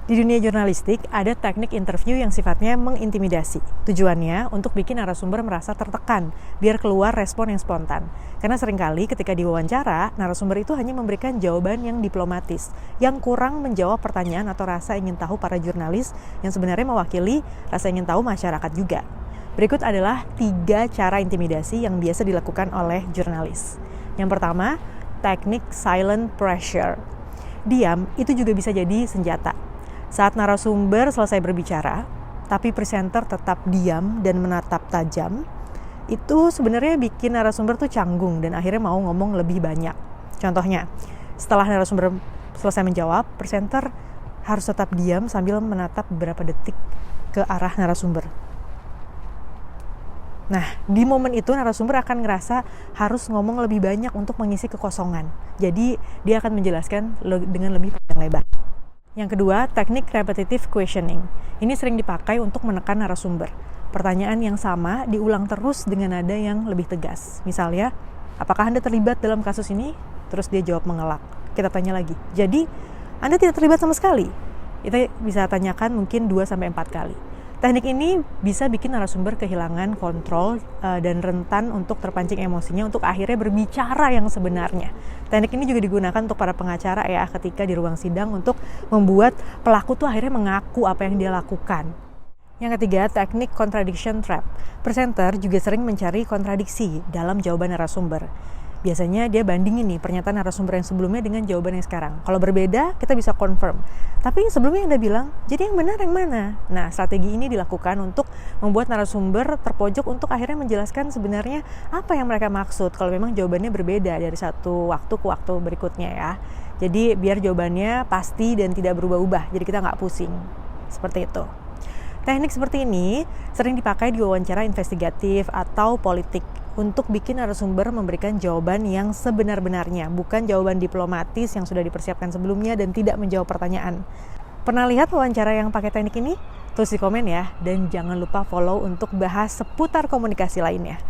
Di dunia jurnalistik, ada teknik interview yang sifatnya mengintimidasi. Tujuannya untuk bikin narasumber merasa tertekan, biar keluar respon yang spontan. Karena seringkali ketika diwawancara, narasumber itu hanya memberikan jawaban yang diplomatis, yang kurang menjawab pertanyaan atau rasa ingin tahu para jurnalis yang sebenarnya mewakili rasa ingin tahu masyarakat juga. Berikut adalah 3 cara intimidasi yang biasa dilakukan oleh jurnalis. Yang pertama, teknik silent pressure. Diam itu juga bisa jadi senjata. Saat narasumber selesai berbicara, tapi presenter tetap diam dan menatap tajam, itu sebenarnya bikin narasumber tuh canggung dan akhirnya mau ngomong lebih banyak. Contohnya, setelah narasumber selesai menjawab, presenter harus tetap diam sambil menatap beberapa detik ke arah narasumber. Nah, di momen itu narasumber akan ngerasa harus ngomong lebih banyak untuk mengisi kekosongan. Jadi, dia akan menjelaskan dengan lebih panjang lebar. Yang kedua, teknik repetitive questioning. Ini sering dipakai untuk menekan narasumber. Pertanyaan yang sama diulang terus dengan nada yang lebih tegas. Misalnya, apakah Anda terlibat dalam kasus ini? Terus dia jawab mengelak. Kita tanya lagi. Jadi, Anda tidak terlibat sama sekali? Kita bisa tanyakan mungkin 2-4 kali. Teknik ini bisa bikin narasumber kehilangan kontrol dan rentan untuk terpancing emosinya untuk akhirnya berbicara yang sebenarnya. Teknik ini juga digunakan untuk para pengacara ya ketika di ruang sidang untuk membuat pelaku tuh akhirnya mengaku apa yang dia lakukan. Yang ketiga, teknik contradiction trap. Presenter juga sering mencari kontradiksi dalam jawaban narasumber. Biasanya dia bandingin nih pernyataan narasumber yang sebelumnya dengan jawaban yang sekarang. Kalau berbeda, kita bisa confirm. Tapi sebelumnya Anda bilang, jadi yang benar yang mana? Nah, strategi ini dilakukan untuk membuat narasumber terpojok untuk akhirnya menjelaskan sebenarnya apa yang mereka maksud kalau memang jawabannya berbeda dari satu waktu ke waktu berikutnya ya. Jadi biar jawabannya pasti dan tidak berubah-ubah, jadi kita nggak pusing. Seperti itu. Teknik seperti ini sering dipakai di wawancara investigatif atau politik untuk bikin narasumber memberikan jawaban yang sebenar-benarnya, bukan jawaban diplomatis yang sudah dipersiapkan sebelumnya dan tidak menjawab pertanyaan. Pernah lihat wawancara yang pakai teknik ini? Tulis di komen ya, dan jangan lupa follow untuk bahas seputar komunikasi lainnya.